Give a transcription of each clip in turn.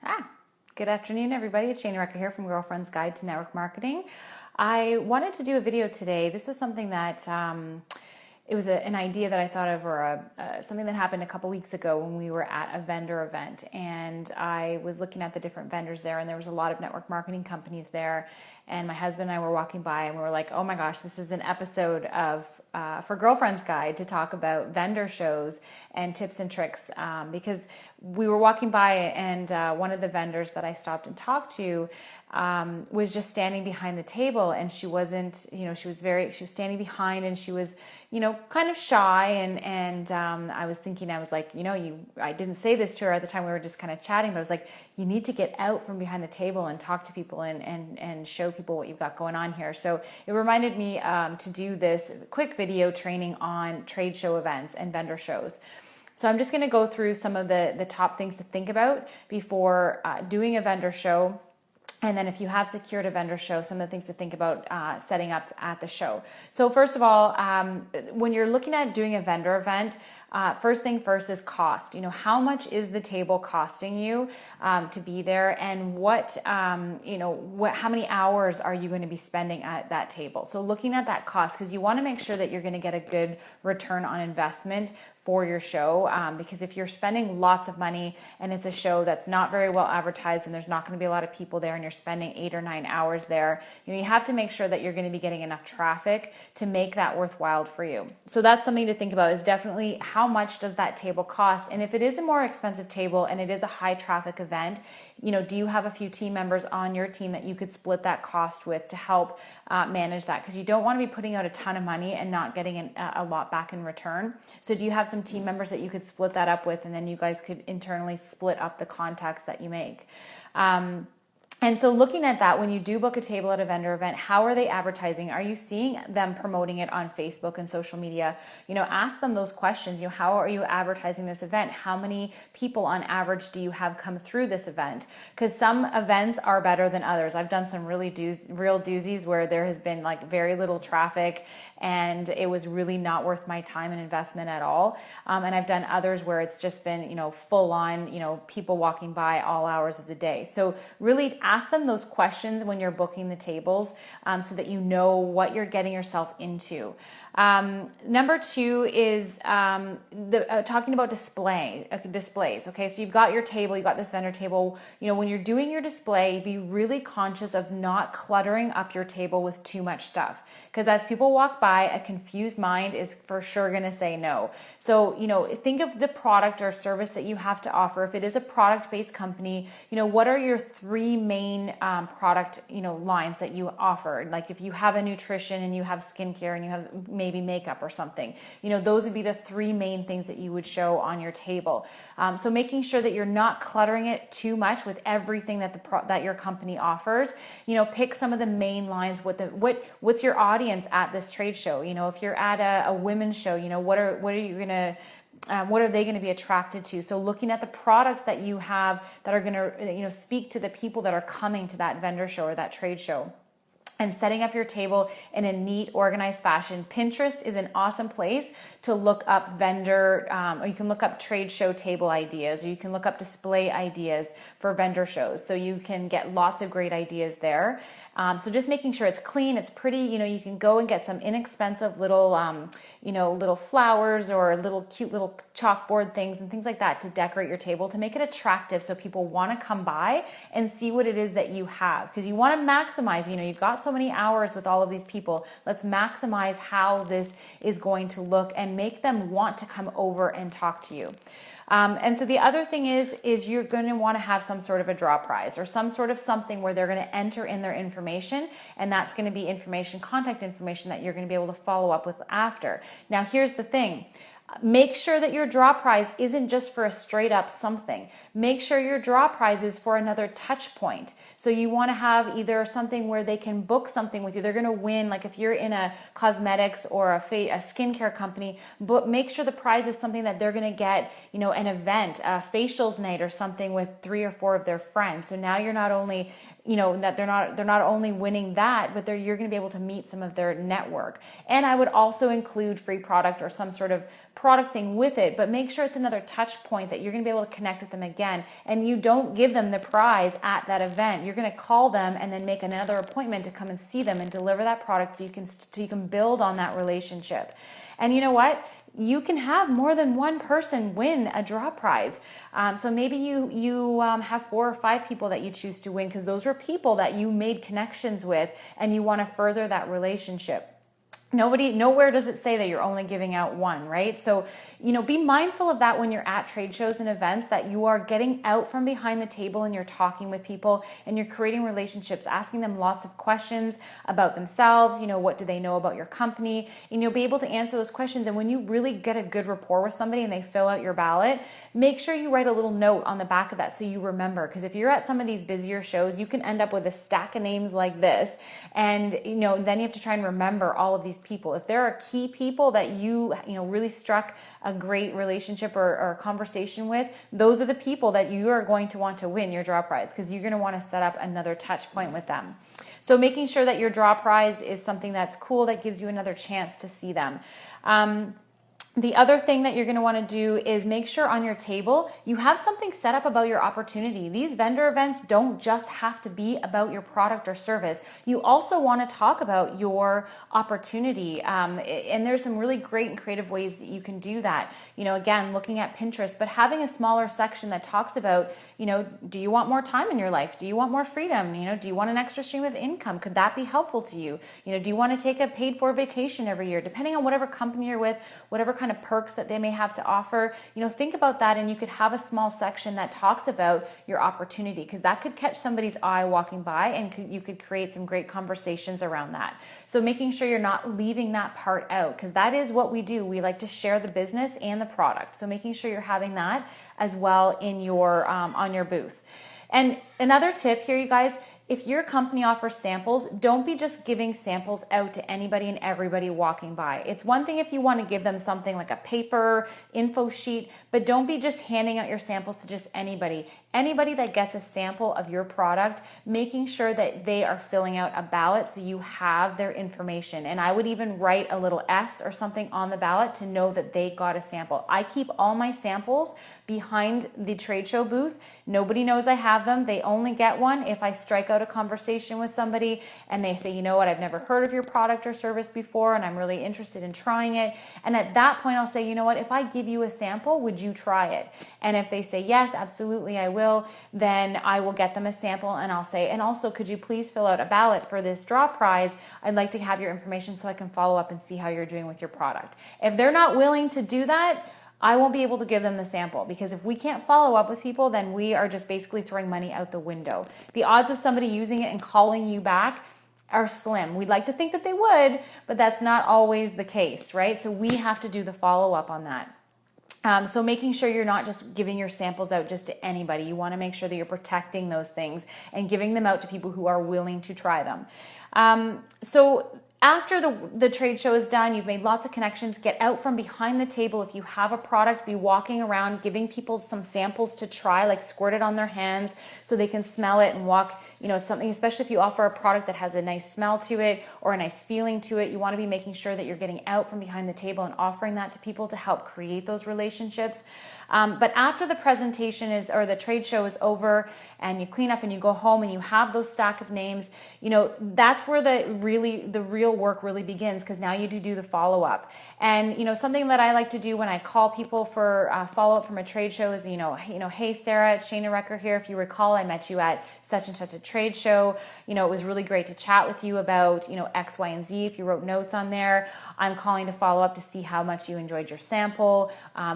Ah, good afternoon, everybody. It's Shane Recker here from Girlfriend's Guide to Network Marketing. I wanted to do a video today. This was something that it was an idea that I thought of, or something that happened a couple weeks ago when we were at a vendor event, and I was looking at the different vendors there, and there was a lot of network marketing companies there. And my husband and I were walking by, and we were like, "Oh my gosh, this is an episode of for Girlfriend's Guide to talk about vendor shows and tips and tricks." Because we were walking by, and one of the vendors that I stopped and talked to was just standing behind the table, and she wasn't, she was standing behind, and she was, kind of shy, and I was thinking, I was like, I didn't say this to her at the time, we were just kind of chatting, but I was like, you need to get out from behind the table and talk to people and show people what you've got going on here. So it reminded me to do this quick video training on trade show events and vendor shows. So I'm just going to go through some of the top things to think about before doing a vendor show. And then if you have secured a vendor show, some of the things to think about setting up at the show. So first of all, when you're looking at doing a vendor event, first thing first is cost. How much is the table costing you to be there, and how many hours are you going to be spending at that table? So looking at that cost, because you want to make sure that you're going to get a good return on investment for your show, because if you're spending lots of money and it's a show that's not very well advertised and there's not going to be a lot of people there and you're spending 8 or 9 hours there, you have to make sure that you're going to be getting enough traffic to make that worthwhile for you. So that's something to think about, is definitely how much does that table cost? And if it is a more expensive table and it is a high traffic event, do you have a few team members on your team that you could split that cost with to help manage that? Because you don't want to be putting out a ton of money and not getting a lot back in return. So do you have some team members that you could split that up with, and then you guys could internally split up the contacts that you make? And so looking at that, when you do book a table at a vendor event, how are they advertising? Are you seeing them promoting it on Facebook and social media? Ask them those questions. How are you advertising this event? How many people on average do you have come through this event? Because some events are better than others. I've done some real doozies where there has been like very little traffic and it was really not worth my time and investment at all. And I've done others where it's just been, full on, people walking by all hours of the day. So really ask them those questions when you're booking the tables, so that you know what you're getting yourself into. Number 2 is talking about displays. Okay, so you've got your table, you've got this vendor table. When you're doing your display, be really conscious of not cluttering up your table with too much stuff. Because as people walk by, a confused mind is for sure going to say no. So, think of the product or service that you have to offer. If it is a product-based company, what are your 3 main product, lines that you offer? Like if you have a nutrition and you have skincare and you have maybe makeup or something, those would be the 3 main things that you would show on your table. So making sure that you're not cluttering it too much with everything that your company offers. Pick some of the main lines. What's your audience at this trade show? If you're at a women's show, what are they going to be attracted to? So looking at the products that you have that are going to, speak to the people that are coming to that vendor show or that trade show. And setting up your table in a neat, organized fashion. Pinterest is an awesome place to look up vendor, or you can look up trade show table ideas, or you can look up display ideas for vendor shows. So you can get lots of great ideas there. So just making sure it's clean, it's pretty. You can go and get some inexpensive little, little flowers or little cute little chalkboard things and things like that to decorate your table, to make it attractive so people want to come by and see what it is that you have. Because you want to maximize, you've got so many hours with all of these people. Let's maximize how this is going to look and make them want to come over and talk to you. And so the other thing is you're going to want to have some sort of a draw prize or some sort of something where they're going to enter in their information, and that's going to be contact information that you're going to be able to follow up with after. Now, here's the thing. Make sure that your draw prize isn't just for a straight up something. Make sure your draw prize is for another touch point. So you want to have either something where they can book something with you. They're going to win, like if you're in a cosmetics or a skincare company, but make sure the prize is something that they're going to get, an event, a facials night or something with 3 or 4 of their friends. So now you're not only that they're not only winning that, but you're going to be able to meet some of their network. And I would also include free product or some sort of product thing with it, but make sure it's another touch point that you're going to be able to connect with them again. And you don't give them the prize at that event. You're going to call them and then make another appointment to come and see them and deliver that product so you can build on that relationship. And you know what? You can have more than one person win a draw prize. So maybe you have 4 or 5 people that you choose to win because those were people that you made connections with and you want to further that relationship. Nowhere does it say that you're only giving out one, right? So, be mindful of that when you're at trade shows and events, that you are getting out from behind the table and you're talking with people and you're creating relationships, asking them lots of questions about themselves. What do they know about your company? And you'll be able to answer those questions. And when you really get a good rapport with somebody and they fill out your ballot, make sure you write a little note on the back of that so you remember. Because if you're at some of these busier shows, you can end up with a stack of names like this. And, then you have to try and remember all of these people. If there are key people that you really struck a great relationship or conversation with, those are the people that you are going to want to win your draw prize because you're going to want to set up another touch point with them. So making sure that your draw prize is something that's cool, that gives you another chance to see them. The other thing that you're going to want to do is make sure on your table you have something set up about your opportunity. These vendor events don't just have to be about your product or service. You also want to talk about your opportunity. And there's some really great and creative ways that you can do that. Again, looking at Pinterest, but having a smaller section that talks about, do you want more time in your life? Do you want more freedom? Do you want an extra stream of income? Could that be helpful to you? Do you want to take a paid for vacation every year? Depending on whatever company you're with, whatever kind of perks that they may have to offer, think about that, and you could have a small section that talks about your opportunity because that could catch somebody's eye walking by and you could create some great conversations around that. So making sure you're not leaving that part out because that is what we do. We like to share the business and the product. So making sure you're having that as well in your on your booth. And another tip here, you guys, if your company offers samples, don't be just giving samples out to anybody and everybody walking by. It's one thing if you want to give them something like a paper info sheet, but don't be just handing out your samples to just anybody. Anybody that gets a sample of your product, making sure that they are filling out a ballot so you have their information. And I would even write a little S or something on the ballot to know that they got a sample. I keep all my samples behind the trade show booth. Nobody knows I have them. They only get one if I strike out a conversation with somebody and they say, I've never heard of your product or service before and I'm really interested in trying it. And at that point, I'll say, if I give you a sample, would you try it? And if they say, yes, absolutely, I will, then I will get them a sample and I'll say, and also, could you please fill out a ballot for this draw prize? I'd like to have your information so I can follow up and see how you're doing with your product. If they're not willing to do that, I won't be able to give them the sample because if we can't follow up with people, then we are just basically throwing money out the window. The odds of somebody using it and calling you back are slim. We'd like to think that they would, but that's not always the case, right? So we have to do the follow-up on that. So making sure you're not just giving your samples out just to anybody. You want to make sure that you're protecting those things and giving them out to people who are willing to try them. So after the trade show is done, you've made lots of connections, get out from behind the table. If you have a product, be walking around, giving people some samples to try, like squirt it on their hands so they can smell it and walk. It's something, especially if you offer a product that has a nice smell to it or a nice feeling to it, you want to be making sure that you're getting out from behind the table and offering that to people to help create those relationships. But after the presentation or the trade show is over and you clean up and you go home and you have those stack of names, that's where the real work really begins because now you do the follow-up. And, something that I like to do when I call people for follow-up from a trade show is, hey, Sarah, it's Shana Recker here. If you recall, I met you at such and such a trade show. It was really great to chat with you about, X, Y, and Z. If you wrote notes on there, I'm calling to follow up to see how much you enjoyed your sample,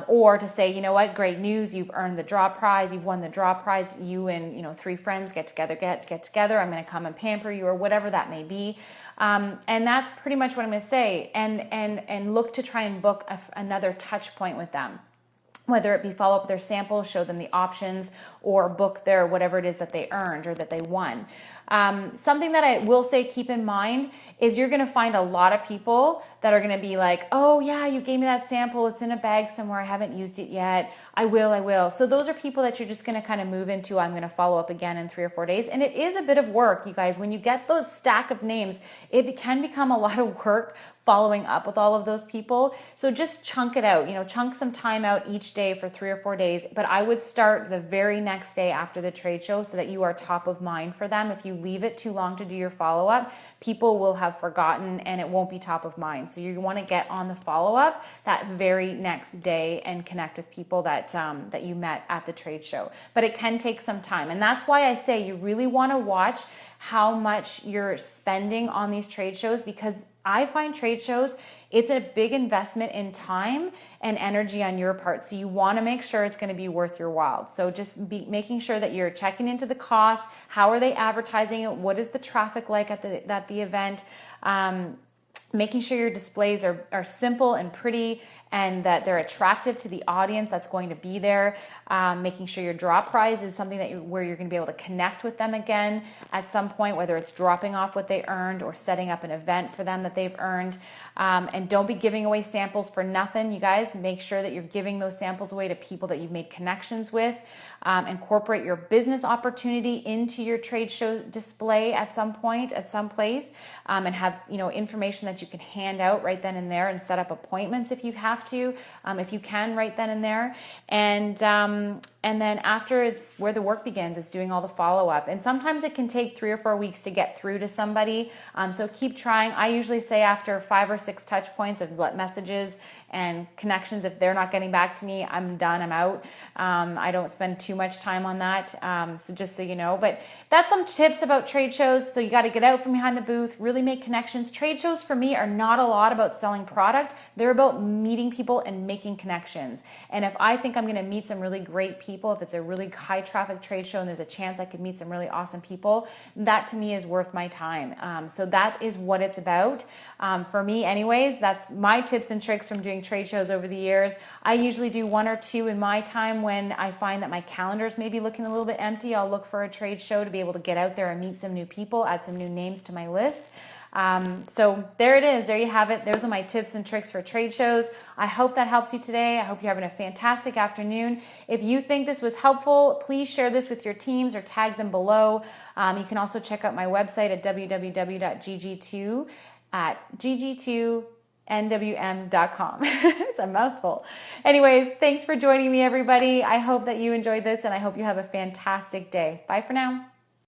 or to say, great news, you've earned the draw prize, you've won the draw prize, you and 3 friends get together, I'm going to come and pamper you, or whatever that may be. And that's pretty much what I'm going to say, and look to try and book another touch point with them. Whether it be follow up their samples, show them the options, or book their whatever it is that they earned or that they won. Something that I will say, keep in mind, is you're going to find a lot of people that are going to be like, oh yeah, you gave me that sample. It's in a bag somewhere. I haven't used it yet. I will. So those are people that you're just going to kind of move into. I'm going to follow up again in 3 or 4 days. And it is a bit of work, you guys. When you get those stack of names, it can become a lot of work following up with all of those people. So just chunk it out, chunk some time out each day for 3 or 4 days. But I would start the very next day after the trade show so that you are top of mind for them. If you leave it too long to do your follow-up, people will have forgotten and it won't be top of mind. So you want to get on the follow-up that very next day and connect with people that that you met at the trade show. But it can take some time. And that's why I say you really want to watch how much you're spending on these trade shows, because I find trade shows, it's a big investment in time and energy on your part. So you want to make sure it's going to be worth your while. So just be making sure that you're checking into the cost. How are they advertising it? What is the traffic like at the event? Making sure your displays are simple and pretty and that they're attractive to the audience that's going to be there. Making sure your draw prize is something that where you're going to be able to connect with them again at some point, whether it's dropping off what they earned or setting up an event for them that they've earned. And don't be giving away samples for nothing, you guys. Make sure that you're giving those samples away to people that you've made connections with. Incorporate your business opportunity into your trade show display at some point, at some place, and have information that you can hand out right then and there, and set up appointments if you have to, if you can right then and there. And then after, it's where the work begins. It's doing all the follow-up. And sometimes it can take 3 or 4 weeks to get through to somebody. So keep trying. I usually say after 5 or 6 touch points of messages and connections, if they're not getting back to me, I'm done, I'm out. I don't spend too much time on that. So just so you know, but that's some tips about trade shows. So you got to get out from behind the booth, really make connections. Trade shows for me are not a lot about selling product. They're about meeting people and making connections. And if I think I'm going to meet some really great people, if it's a really high traffic trade show and there's a chance I could meet some really awesome people, that to me is worth my time. So that is what it's about. For me anyways, that's my tips and tricks from doing trade shows over the years. I usually do 1 or 2 in my time when I find that my calendar's maybe looking a little bit empty. I'll look for a trade show to be able to get out there and meet some new people, add some new names to my list. So there it is. There you have it. Those are my tips and tricks for trade shows. I hope that helps you today. I hope you're having a fantastic afternoon. If you think this was helpful, please share this with your teams or tag them below. You can also check out my website at www.gg2nwm.com. It's a mouthful. Anyways, thanks for joining me, everybody. I hope that you enjoyed this, and I hope you have a fantastic day. Bye for now.